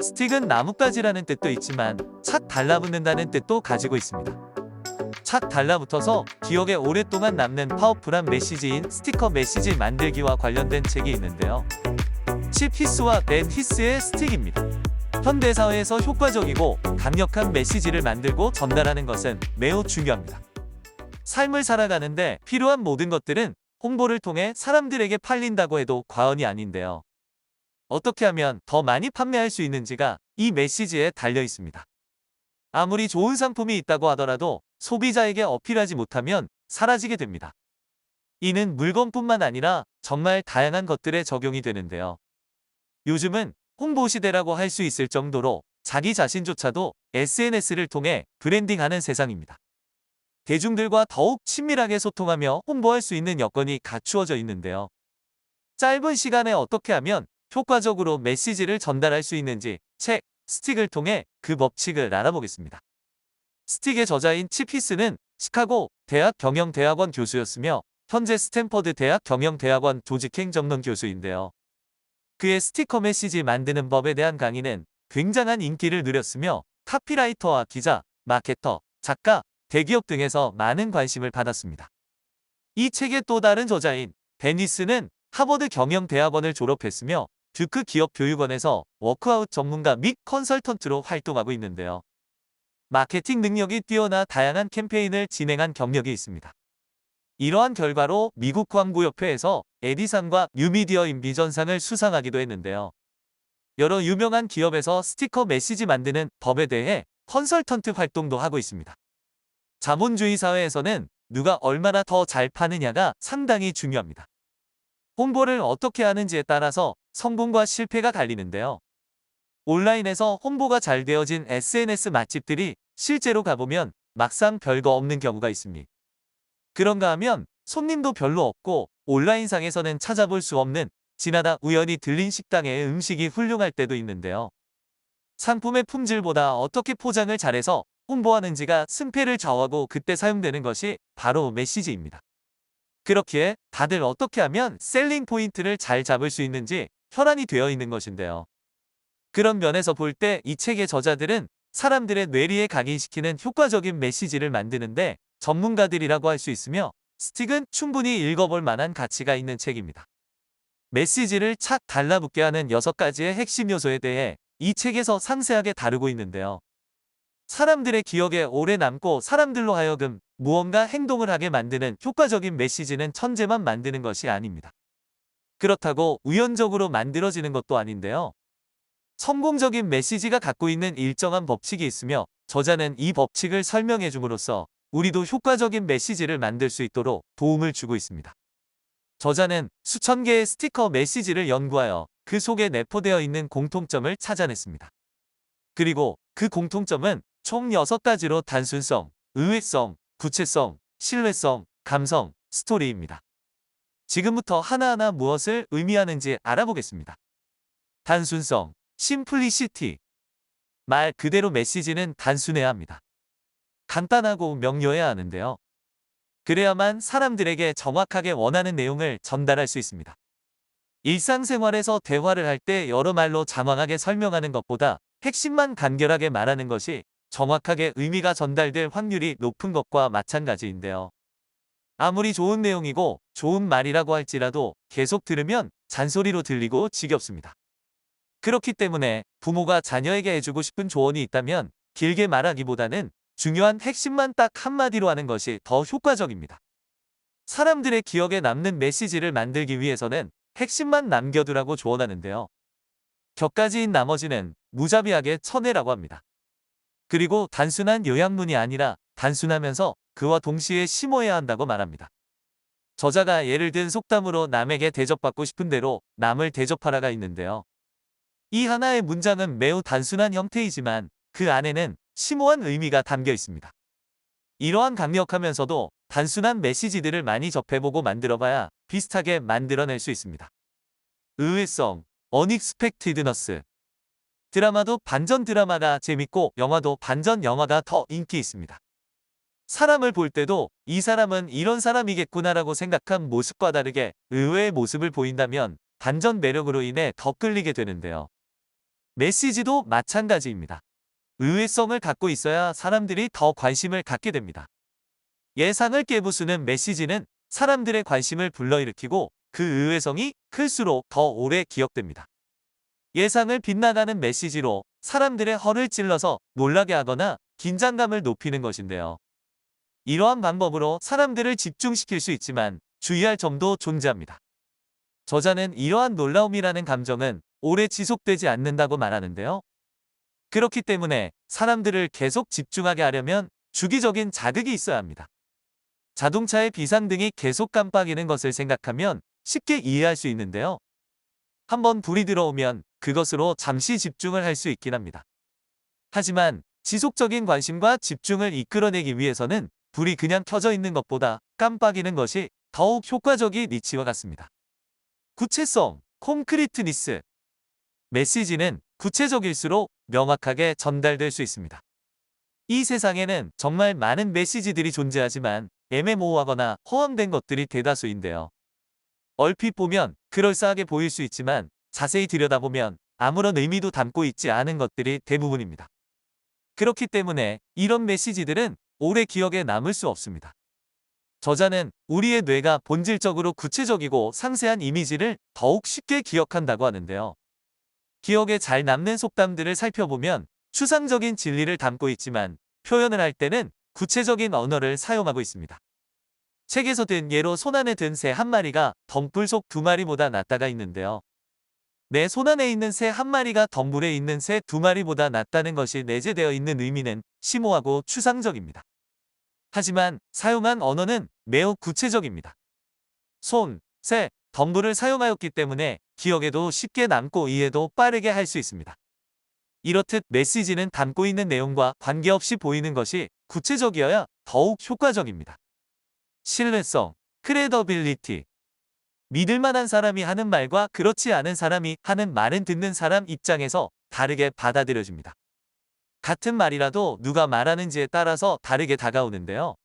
스틱은 나뭇가지라는 뜻도 있지만 착 달라붙는다는 뜻도 가지고 있습니다. 착 달라붙어서 기억에 오랫동안 남는 파워풀한 메시지인 스티커 메시지 만들기와 관련된 책이 있는데요. 칩 히스와 벤 히스의 스틱입니다. 현대사회에서 효과적이고 강력한 메시지를 만들고 전달하는 것은 매우 중요합니다. 삶을 살아가는데 필요한 모든 것들은 홍보를 통해 사람들에게 팔린다고 해도 과언이 아닌데요. 어떻게 하면 더 많이 판매할 수 있는지가 이 메시지에 달려 있습니다. 아무리 좋은 상품이 있다고 하더라도 소비자에게 어필하지 못하면 사라지게 됩니다. 이는 물건뿐만 아니라 정말 다양한 것들에 적용이 되는데요. 요즘은 홍보 시대라고 할 수 있을 정도로 자기 자신조차도 SNS를 통해 브랜딩하는 세상입니다. 대중들과 더욱 친밀하게 소통하며 홍보할 수 있는 여건이 갖추어져 있는데요. 짧은 시간에 어떻게 하면 효과적으로 메시지를 전달할 수 있는지 책 스틱을 통해 그 법칙을 알아보겠습니다. 스틱의 저자인 칩 히스는 시카고 대학 경영대학원 교수였으며 현재 스탠퍼드 대학 경영대학원 조직행정론 교수인데요. 그의 스티커 메시지 만드는 법에 대한 강의는 굉장한 인기를 누렸으며 카피라이터와 기자, 마케터, 작가, 대기업 등에서 많은 관심을 받았습니다. 이 책의 또 다른 저자인 벤 히스는 하버드 경영대학원을 졸업했으며 듀크 기업교육원에서 워크아웃 전문가 및 컨설턴트로 활동하고 있는데요. 마케팅 능력이 뛰어나 다양한 캠페인을 진행한 경력이 있습니다. 이러한 결과로 미국 광고협회에서 에디슨과 뉴미디어 인비전상을 수상하기도 했는데요. 여러 유명한 기업에서 스티커 메시지 만드는 법에 대해 컨설턴트 활동도 하고 있습니다. 자본주의 사회에서는 누가 얼마나 더 잘 파느냐가 상당히 중요합니다. 홍보를 어떻게 하는지에 따라서 성공과 실패가 갈리는데요. 온라인에서 홍보가 잘 되어진 SNS 맛집들이 실제로 가보면 막상 별거 없는 경우가 있습니다. 그런가 하면 손님도 별로 없고 온라인상에서는 찾아볼 수 없는 지나다 우연히 들린 식당의 음식이 훌륭할 때도 있는데요. 상품의 품질보다 어떻게 포장을 잘해서 홍보하는지가 승패를 좌우하고 그때 사용되는 것이 바로 메시지입니다. 그렇기에 다들 어떻게 하면 셀링 포인트를 잘 잡을 수 있는지 혈안이 되어 있는 것인데요. 그런 면에서 볼 때 이 책의 저자들은 사람들의 뇌리에 각인시키는 효과적인 메시지를 만드는데 전문가들이라고 할 수 있으며 스틱은 충분히 읽어볼 만한 가치가 있는 책입니다. 메시지를 착 달라붙게 하는 6가지의 핵심 요소에 대해 이 책에서 상세하게 다루고 있는데요. 사람들의 기억에 오래 남고 사람들로 하여금 무언가 행동을 하게 만드는 효과적인 메시지는 천재만 만드는 것이 아닙니다. 그렇다고 우연적으로 만들어지는 것도 아닌데요. 성공적인 메시지가 갖고 있는 일정한 법칙이 있으며 저자는 이 법칙을 설명해 줌으로써 우리도 효과적인 메시지를 만들 수 있도록 도움을 주고 있습니다. 저자는 수천 개의 스티커 메시지를 연구하여 그 속에 내포되어 있는 공통점을 찾아냈습니다. 그리고 그 공통점은 총 6가지로 단순성, 의외성, 구체성, 신뢰성, 감성, 스토리입니다. 지금부터 하나하나 무엇을 의미하는지 알아보겠습니다. 단순성, 심플리시티. 말 그대로 메시지는 단순해야 합니다. 간단하고 명료해야 하는데요. 그래야만 사람들에게 정확하게 원하는 내용을 전달할 수 있습니다. 일상생활에서 대화를 할 때 여러 말로 장황하게 설명하는 것보다 핵심만 간결하게 말하는 것이 정확하게 의미가 전달될 확률이 높은 것과 마찬가지인데요. 아무리 좋은 내용이고 좋은 말이라고 할지라도 계속 들으면 잔소리로 들리고 지겹습니다. 그렇기 때문에 부모가 자녀에게 해주고 싶은 조언이 있다면 길게 말하기보다는 중요한 핵심만 딱 한마디로 하는 것이 더 효과적입니다. 사람들의 기억에 남는 메시지를 만들기 위해서는 핵심만 남겨두라고 조언하는데요. 격가지인 나머지는 무자비하게 쳐내라고 합니다. 그리고 단순한 요약문이 아니라 단순하면서 그와 동시에 심오해야 한다고 말합니다. 저자가 예를 든 속담으로 남에게 대접받고 싶은 대로 남을 대접하라가 있는데요. 이 하나의 문장은 매우 단순한 형태이지만 그 안에는 심오한 의미가 담겨 있습니다. 이러한 강력하면서도 단순한 메시지들을 많이 접해보고 만들어봐야 비슷하게 만들어낼 수 있습니다. 의외성, unexpectedness. 드라마도 반전 드라마가 재밌고 영화도 반전 영화가 더 인기 있습니다. 사람을 볼 때도 이 사람은 이런 사람이겠구나라고 생각한 모습과 다르게 의외의 모습을 보인다면 반전 매력으로 인해 더 끌리게 되는데요. 메시지도 마찬가지입니다. 의외성을 갖고 있어야 사람들이 더 관심을 갖게 됩니다. 예상을 깨부수는 메시지는 사람들의 관심을 불러일으키고 그 의외성이 클수록 더 오래 기억됩니다. 예상을 빗나가는 메시지로 사람들의 허를 찔러서 놀라게 하거나 긴장감을 높이는 것인데요. 이러한 방법으로 사람들을 집중시킬 수 있지만 주의할 점도 존재합니다. 저자는 이러한 놀라움이라는 감정은 오래 지속되지 않는다고 말하는데요. 그렇기 때문에 사람들을 계속 집중하게 하려면 주기적인 자극이 있어야 합니다. 자동차의 비상등이 계속 깜빡이는 것을 생각하면 쉽게 이해할 수 있는데요. 한번 불이 들어오면 그것으로 잠시 집중을 할 수 있긴 합니다. 하지만 지속적인 관심과 집중을 이끌어내기 위해서는 불이 그냥 켜져 있는 것보다 깜빡이는 것이 더욱 효과적인 이치와 같습니다. 구체성, 콘크리트니스. 메시지는 구체적일수록 명확하게 전달될 수 있습니다. 이 세상에는 정말 많은 메시지들이 존재하지만 애매모호하거나 허황된 것들이 대다수인데요. 얼핏 보면 그럴싸하게 보일 수 있지만 자세히 들여다보면 아무런 의미도 담고 있지 않은 것들이 대부분입니다. 그렇기 때문에 이런 메시지들은 오래 기억에 남을 수 없습니다. 저자는 우리의 뇌가 본질적으로 구체적이고 상세한 이미지를 더욱 쉽게 기억한다고 하는데요. 기억에 잘 남는 속담들을 살펴보면 추상적인 진리를 담고 있지만 표현을 할 때는 구체적인 언어를 사용하고 있습니다. 책에서 든 예로 손안에 든 새 한 마리가 덤불 속 두 마리보다 낫다가 있는데요. 내 손안에 있는 새 한 마리가 덤불에 있는 새 두 마리보다 낫다는 것이 내재되어 있는 의미는 심오하고 추상적입니다. 하지만 사용한 언어는 매우 구체적입니다. 손, 새, 덤불을 사용하였기 때문에 기억에도 쉽게 남고 이해도 빠르게 할 수 있습니다. 이렇듯 메시지는 담고 있는 내용과 관계없이 보이는 것이 구체적이어야 더욱 효과적입니다. 신뢰성, 크레더빌리티. 믿을 만한 사람이 하는 말과 그렇지 않은 사람이 하는 말은 듣는 사람 입장에서 다르게 받아들여집니다. 같은 말이라도 누가 말하는지에 따라서 다르게 다가오는데요.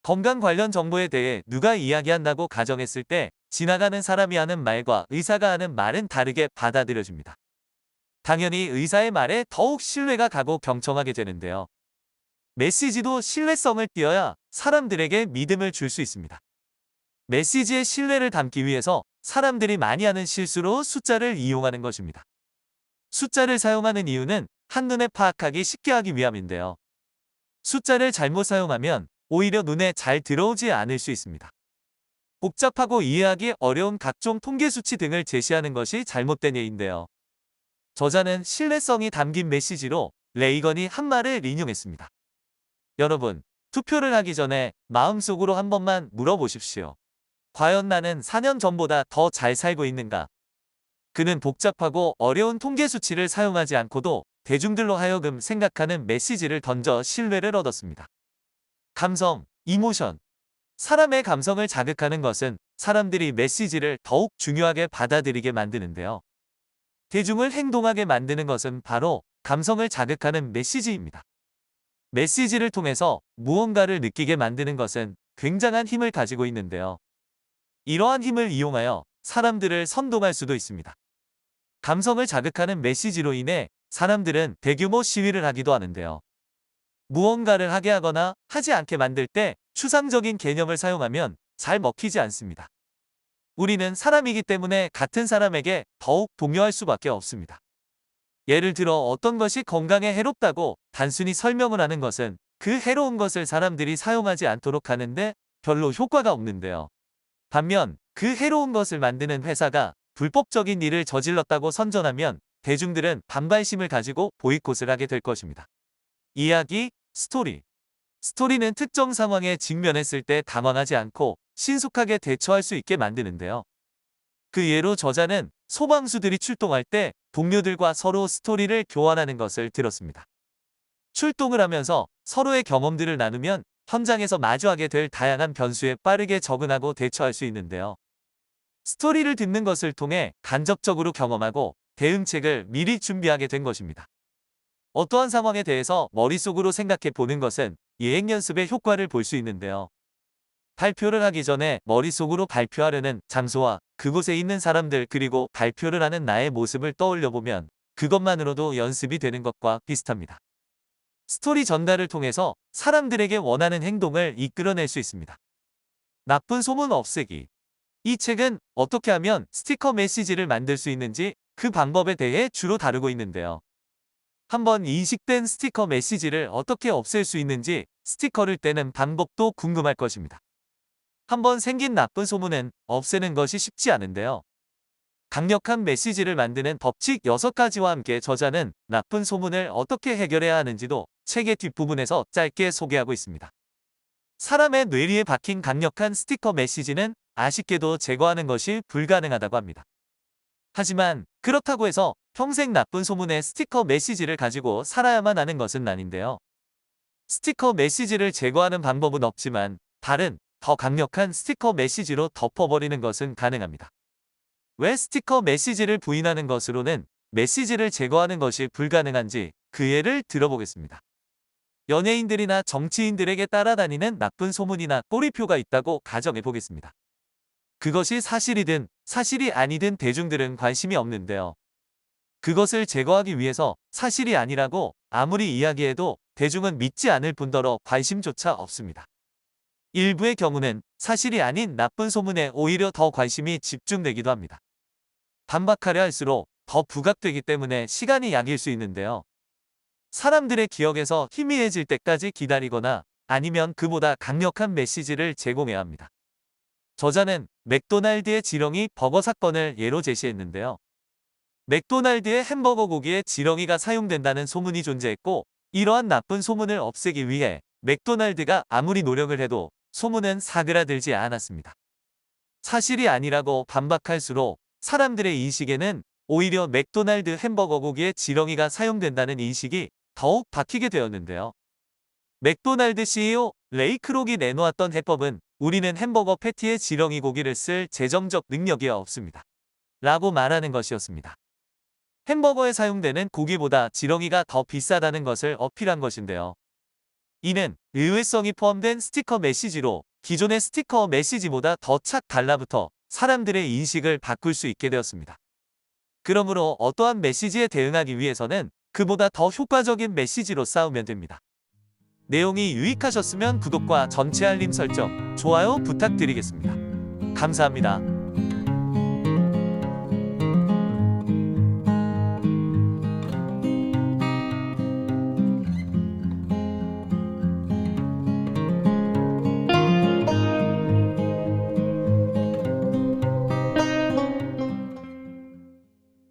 건강 관련 정보에 대해 누가 이야기한다고 가정했을 때 지나가는 사람이 하는 말과 의사가 하는 말은 다르게 받아들여집니다. 당연히 의사의 말에 더욱 신뢰가 가고 경청하게 되는데요. 메시지도 신뢰성을 띄어야 사람들에게 믿음을 줄 수 있습니다. 메시지의 신뢰를 담기 위해서 사람들이 많이 하는 실수로 숫자를 이용하는 것입니다. 숫자를 사용하는 이유는 한눈에 파악하기 쉽게 하기 위함인데요. 숫자를 잘못 사용하면 오히려 눈에 잘 들어오지 않을 수 있습니다. 복잡하고 이해하기 어려운 각종 통계 수치 등을 제시하는 것이 잘못된 예인데요. 저자는 신뢰성이 담긴 메시지로 레이건이 한 말을 인용했습니다. 여러분, 투표를 하기 전에 마음속으로 한 번만 물어보십시오. 과연 나는 4년 전보다 더 잘 살고 있는가? 그는 복잡하고 어려운 통계 수치를 사용하지 않고도 대중들로 하여금 생각하는 메시지를 던져 신뢰를 얻었습니다. 감성, 이모션. 사람의 감성을 자극하는 것은 사람들이 메시지를 더욱 중요하게 받아들이게 만드는데요. 대중을 행동하게 만드는 것은 바로 감성을 자극하는 메시지입니다. 메시지를 통해서 무언가를 느끼게 만드는 것은 굉장한 힘을 가지고 있는데요. 이러한 힘을 이용하여 사람들을 선동할 수도 있습니다. 감성을 자극하는 메시지로 인해 사람들은 대규모 시위를 하기도 하는데요. 무언가를 하게 하거나 하지 않게 만들 때 추상적인 개념을 사용하면 잘 먹히지 않습니다. 우리는 사람이기 때문에 같은 사람에게 더욱 동요할 수밖에 없습니다. 예를 들어 어떤 것이 건강에 해롭다고 단순히 설명을 하는 것은 그 해로운 것을 사람들이 사용하지 않도록 하는데 별로 효과가 없는데요. 반면 그 해로운 것을 만드는 회사가 불법적인 일을 저질렀다고 선전하면 대중들은 반발심을 가지고 보이콧을 하게 될 것입니다. 이야기, 스토리. 스토리는 특정 상황에 직면했을 때 당황하지 않고 신속하게 대처할 수 있게 만드는데요. 그 예로 저자는 소방수들이 출동할 때 동료들과 서로 스토리를 교환하는 것을 들었습니다. 출동을 하면서 서로의 경험들을 나누면 현장에서 마주하게 될 다양한 변수에 빠르게 적응하고 대처할 수 있는데요. 스토리를 듣는 것을 통해 간접적으로 경험하고 대응책을 미리 준비하게 된 것입니다. 어떠한 상황에 대해서 머릿속으로 생각해 보는 것은 예행 연습의 효과를 볼 수 있는데요. 발표를 하기 전에 머릿속으로 발표하려는 장소와 그곳에 있는 사람들 그리고 발표를 하는 나의 모습을 떠올려 보면 그것만으로도 연습이 되는 것과 비슷합니다. 스토리 전달을 통해서 사람들에게 원하는 행동을 이끌어낼 수 있습니다. 나쁜 소문 없애기. 이 책은 어떻게 하면 스티커 메시지를 만들 수 있는지 그 방법에 대해 주로 다루고 있는데요. 한번 인식된 스티커 메시지를 어떻게 없앨 수 있는지 스티커를 떼는 방법도 궁금할 것입니다. 한번 생긴 나쁜 소문은 없애는 것이 쉽지 않은데요. 강력한 메시지를 만드는 법칙 6가지와 함께 저자는 나쁜 소문을 어떻게 해결해야 하는지도 책의 뒷부분에서 짧게 소개하고 있습니다. 사람의 뇌리에 박힌 강력한 스티커 메시지는 아쉽게도 제거하는 것이 불가능하다고 합니다. 하지만 그렇다고 해서 평생 나쁜 소문의 스티커 메시지를 가지고 살아야만 하는 것은 아닌데요. 스티커 메시지를 제거하는 방법은 없지만 다른 더 강력한 스티커 메시지로 덮어버리는 것은 가능합니다. 왜 스티커 메시지를 부인하는 것으로는 메시지를 제거하는 것이 불가능한지 그 예를 들어보겠습니다. 연예인들이나 정치인들에게 따라다니는 나쁜 소문이나 꼬리표가 있다고 가정해 보겠습니다. 그것이 사실이든 사실이 아니든 대중들은 관심이 없는데요. 그것을 제거하기 위해서 사실이 아니라고 아무리 이야기해도 대중은 믿지 않을 뿐더러 관심조차 없습니다. 일부의 경우는 사실이 아닌 나쁜 소문에 오히려 더 관심이 집중되기도 합니다. 반박하려 할수록 더 부각되기 때문에 시간이 약일 수 있는데요. 사람들의 기억에서 희미해질 때까지 기다리거나 아니면 그보다 강력한 메시지를 제공해야 합니다. 저자는 맥도날드의 지렁이 버거 사건을 예로 제시했는데요. 맥도날드의 햄버거 고기에 지렁이가 사용된다는 소문이 존재했고 이러한 나쁜 소문을 없애기 위해 맥도날드가 아무리 노력을 해도 소문은 사그라들지 않았습니다. 사실이 아니라고 반박할수록 사람들의 인식에는 오히려 맥도날드 햄버거 고기에 지렁이가 사용된다는 인식이 더욱 박히게 되었는데요. 맥도날드 CEO 레이 크록이 내놓았던 해법은 우리는 햄버거 패티에 지렁이 고기를 쓸 재정적 능력이 없습니다. 라고 말하는 것이었습니다. 햄버거에 사용되는 고기보다 지렁이가 더 비싸다는 것을 어필한 것인데요. 이는 의외성이 포함된 스티커 메시지로 기존의 스티커 메시지보다 더 착 달라붙어 사람들의 인식을 바꿀 수 있게 되었습니다. 그러므로 어떠한 메시지에 대응하기 위해서는 그보다 더 효과적인 메시지로 싸우면 됩니다. 내용이 유익하셨으면 구독과 전체 알림 설정, 좋아요 부탁드리겠습니다. 감사합니다.